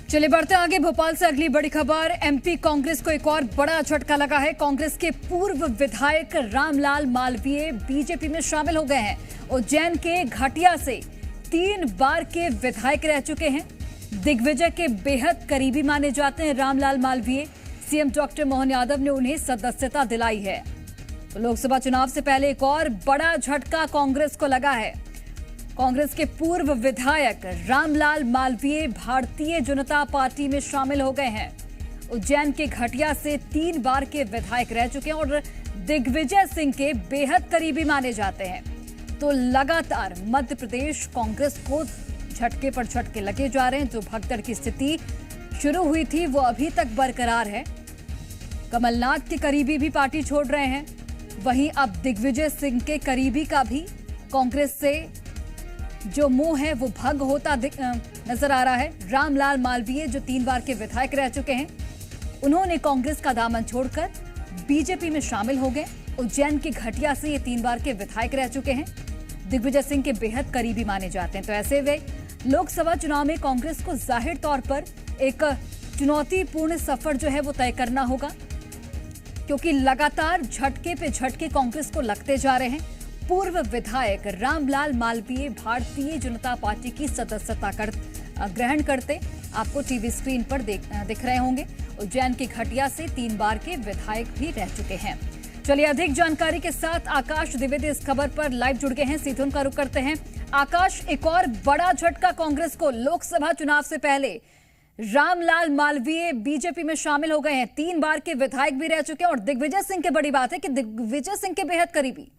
चलिए बढ़ते आगे। भोपाल से अगली बड़ी खबर। एमपी कांग्रेस को एक और बड़ा झटका लगा है। कांग्रेस के पूर्व विधायक रामलाल मालवीय बीजेपी में शामिल हो गए हैं। उज्जैन के घाटिया से 3 बार के विधायक रह चुके हैं। दिग्विजय के बेहद करीबी माने जाते हैं रामलाल मालवीय। सीएम डॉक्टर मोहन यादव ने उन्हें सदस्यता दिलाई है। तो लोकसभा चुनाव से पहले एक और बड़ा झटका कांग्रेस को लगा है। कांग्रेस के पूर्व विधायक रामलाल मालवीय भारतीय जनता पार्टी में शामिल हो गए हैं। उज्जैन के घाटिया से 3 बार के विधायक रह चुके हैं और दिग्विजय सिंह के बेहद करीबी माने जाते हैं। तो लगातार मध्य प्रदेश कांग्रेस को झटके पर झटके लगे जा रहे हैं। जो भगदड़ की स्थिति शुरू हुई थी वो अभी तक बरकरार है। कमलनाथ के करीबी भी पार्टी छोड़ रहे हैं। वहीं अब दिग्विजय सिंह के करीबी का भी कांग्रेस से जो मोह है वो भंग होता नजर आ रहा है। रामलाल मालवीय जो 3 बार के विधायक रह चुके हैं, उन्होंने कांग्रेस का दामन छोड़कर बीजेपी में शामिल हो गए। उज्जैन की घाटिया से ये 3 बार के विधायक रह चुके हैं। दिग्विजय सिंह के बेहद करीबी माने जाते हैं। तो ऐसे में लोकसभा चुनाव में कांग्रेस को जाहिर तौर पर एक चुनौतीपूर्ण सफर जो है वो तय करना होगा, क्योंकि लगातार झटके पे झटके कांग्रेस को लगते जा रहे हैं। पूर्व विधायक रामलाल मालवीय भारतीय जनता पार्टी की सदस्यता ग्रहण करते आपको टीवी स्क्रीन पर दिख रहे होंगे। उज्जैन की घाटिया से 3 बार के विधायक भी रह चुके हैं। चलिए अधिक जानकारी के साथ आकाश द्विवेदी इस खबर पर लाइव जुड़ गए हैं। सीधे उनका रुख करते हैं। आकाश, एक और बड़ा झटका कांग्रेस को लोकसभा चुनाव से पहले। रामलाल मालवीय बीजेपी में शामिल हो गए हैं। 3 बार के विधायक भी रह चुके हैं और दिग्विजय सिंह की बड़ी बात है कि दिग्विजय सिंह के बेहद करीबी।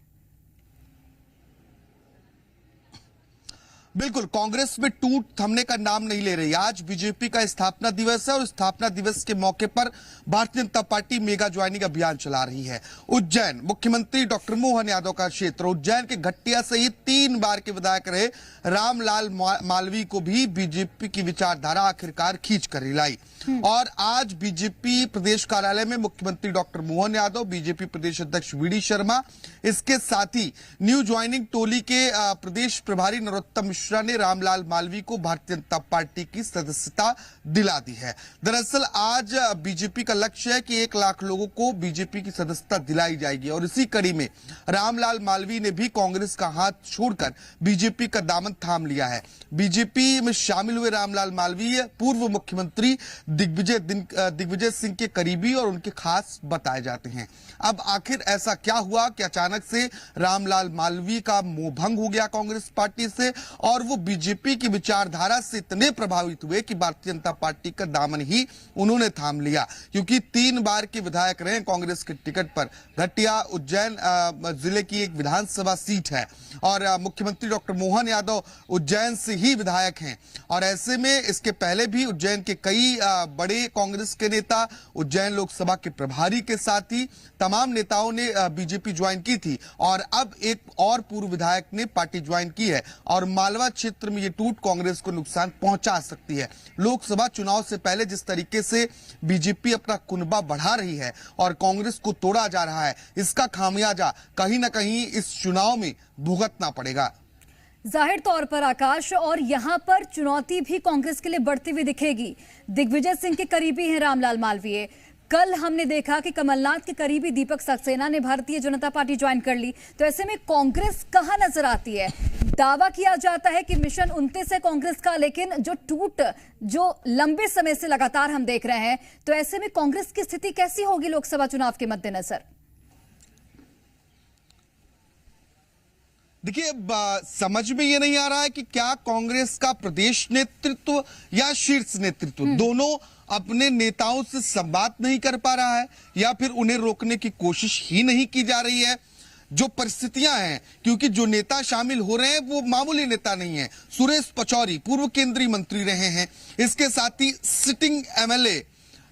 बिल्कुल, कांग्रेस में टूट थमने का नाम नहीं ले रही। आज बीजेपी का स्थापना दिवस है और स्थापना दिवस के मौके पर Bharatiya Janata party mega joining अभियान चला रही है। उज्जैन, मुख्यमंत्री डॉक्टर मोहन यादव का क्षेत्र, उज्जैन के घाटिया से ही 3 बार के विधायक रहे रामलाल मालवीय को भी बीजेपी की विचारधारा आखिरकार खींच कर लाई। और आज बीजेपी प्रदेश कार्यालय में मुख्यमंत्री डॉक्टर मोहन यादव, बीजेपी प्रदेश अध्यक्ष वीडी शर्मा, इसके साथ ही न्यू ज्वाइनिंग टोली के प्रदेश प्रभारी नरोत्तम मिश्रा ने रामलाल मालवीय को भारतीय जनता पार्टी की सदस्यता दिला दी है। दरअसल आज बीजेपी का लक्ष्य है कि 1 लाख लोगों को बीजेपी की सदस्यता दिलाई जाएगी और इसी कड़ी में रामलाल मालवीय ने भी कांग्रेस का हाथ छोड़कर बीजेपी का दामन थाम लिया है। बीजेपी में शामिल हुए रामलाल मालवीय पूर्व मुख्यमंत्री दिग्विजय सिंह के करीबी और उनके खास बताए जाते हैं। अब आखिर ऐसा क्या हुआ कि अचानक से रामलाल मालवीय का मोहभंग हो गया कांग्रेस पार्टी से और वो बीजेपी की विचारधारा से इतने प्रभावित हुए कि भारतीय जनता पार्टी का दामन ही उन्होंने थाम लिया। क्योंकि 3 बार के विधायक रहे कांग्रेस के टिकट पर। घाटिया उज्जैन जिले की एक विधानसभा सीट है और मुख्यमंत्री डॉक्टर मोहन यादव उज्जैन से ही विधायक हैं। और ऐसे में इसके पहले भी उज्जैन के कई बड़े कांग्रेस के नेता, उज्जैन लोकसभा के प्रभारी के साथ ही तमाम नेताओं ने बीजेपी ज्वाइन की थी और अब एक और पूर्व विधायक ने पार्टी ज्वाइन की है। और मालवा क्षेत्र में ये टूट कांग्रेस को नुकसान पहुंचा सकती है। लोकसभा चुनाव से पहले जिस तरीके से बीजेपी अपना कुनबा बढ़ा रही है और कांग्रेस को तोड़ा जा रहा है, इसका खामियाजा कहीं ना कहीं इस चुनाव में भुगतना पड़ेगा। जाहिर तौर पर आकाश, और यहां पर चुनौती भी कांग्रेस के लिए बढ़ती हुई दिखेगी। दिग्विजय सिंह के करीबी हैं रामलाल मालवीय। कल हमने देखा कि कमलनाथ के करीबी दीपक सक्सेना ने भारतीय जनता पार्टी ज्वाइन कर ली। तो ऐसे में कांग्रेस कहां नजर आती है? दावा किया जाता है कि मिशन 29 है कांग्रेस का, लेकिन जो टूट जो लंबे समय से लगातार हम देख रहे हैं, तो ऐसे में कांग्रेस की स्थिति कैसी होगी लोकसभा चुनाव के मद्देनजर? देखिए, समझ में ये नहीं आ रहा है कि क्या कांग्रेस का प्रदेश नेतृत्व या शीर्ष नेतृत्व दोनों अपने नेताओं से संवाद नहीं कर पा रहा है या फिर उन्हें रोकने की कोशिश ही नहीं की जा रही है। जो परिस्थितियां हैं, क्योंकि जो नेता शामिल हो रहे हैं वो मामूली नेता नहीं है। सुरेश पचौरी पूर्व केंद्रीय मंत्री रहे हैं। इसके साथ ही सिटिंग एमएलए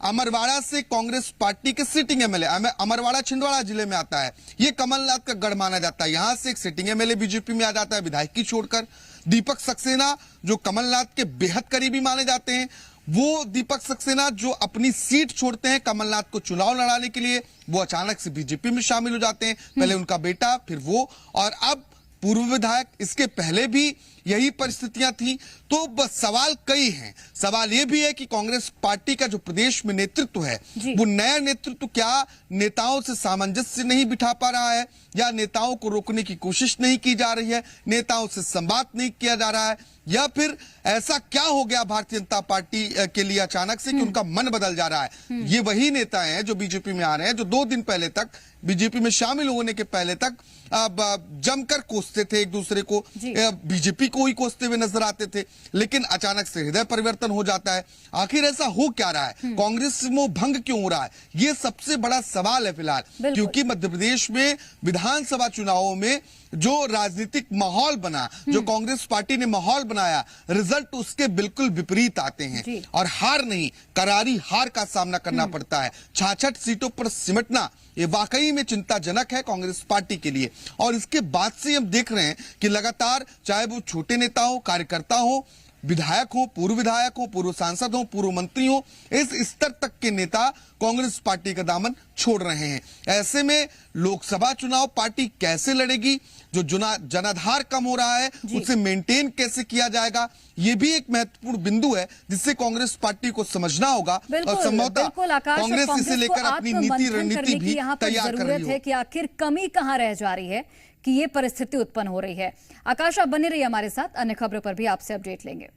अमरवाड़ा से कांग्रेस पार्टी के सिटिंग एमएलए, अमरवाड़ा छिंदवाड़ा जिले में आता है, ये कमलनाथ का गढ़ माना जाता है। यहां से एक सिटिंग एमएलए बीजेपी में आ जाता है विधायक की छोड़कर। दीपक सक्सेना जो कमलनाथ के बेहद करीबी माने जाते हैं, वो दीपक सक्सेना जो अपनी सीट छोड़ते हैं कमलनाथ को चुनाव लड़ाने के लिए, वो अचानक से बीजेपी में शामिल हो जाते हैं। पहले उनका बेटा, फिर वो, और अब पूर्व विधायक। इसके पहले भी यही परिस्थितियां थी। तो बस सवाल कई हैं। सवाल यह भी है कि कांग्रेस पार्टी का जो प्रदेश में नेतृत्व है, वो नया नेतृत्व क्या नेताओं से सामंजस्य नहीं बिठा पा रहा है, या नेताओं को रोकने की कोशिश नहीं की जा रही है, नेताओं से संवाद नहीं किया जा रहा है, या फिर ऐसा क्या हो गया भारतीय जनता पार्टी के लिए अचानक से कि उनका मन बदल जा रहा है। ये वही नेता हैं जो बीजेपी में आ रहे हैं, जो 2 दिन पहले तक बीजेपी में शामिल होने के पहले तक जमकर कोसते थे एक दूसरे को, बीजेपी को ही कोसते हुए नजर आते थे, लेकिन अचानक से हृदय परिवर्तन हो जाता है। आखिर ऐसा हो क्या रहा है, कांग्रेस में भंग क्यों हो रहा है, ये सबसे बड़ा सवाल है फिलहाल। क्योंकि मध्य प्रदेश में विधानसभा चुनावों में जो राजनीतिक माहौल बना, जो कांग्रेस पार्टी ने माहौल बनाया, रिजल्ट उसके बिल्कुल विपरीत आते हैं और हार नहीं, करारी हार का सामना करना पड़ता है। 66 सीटों पर सिमटना ये वाकई में चिंताजनक है कांग्रेस पार्टी के लिए। और इसके बाद से हम देख रहे हैं कि लगातार चाहे वो छोटे नेता हो, कार्यकर्ता हो, विधायक हो, पूर्व विधायक हो, पूर्व सांसद हो, पूर्व मंत्री हो, इस स्तर तक के नेता कांग्रेस पार्टी का दामन छोड़ रहे हैं। ऐसे में लोकसभा चुनाव पार्टी कैसे लड़ेगी, जो जनाधार कम हो रहा है उसे मेंटेन कैसे किया जाएगा, ये भी एक महत्वपूर्ण बिंदु है जिससे कांग्रेस पार्टी को समझना होगा। और संभवतः कांग्रेस इसे लेकर अपनी नीति रणनीति भी तैयार कर रही है कि आखिर कमी कहां रह जा रही है कि ये परिस्थिति उत्पन्न हो रही है। आकाश, आप बने रहिए हमारे साथ, अन्य खबरों पर भी आपसे अपडेट लेंगे।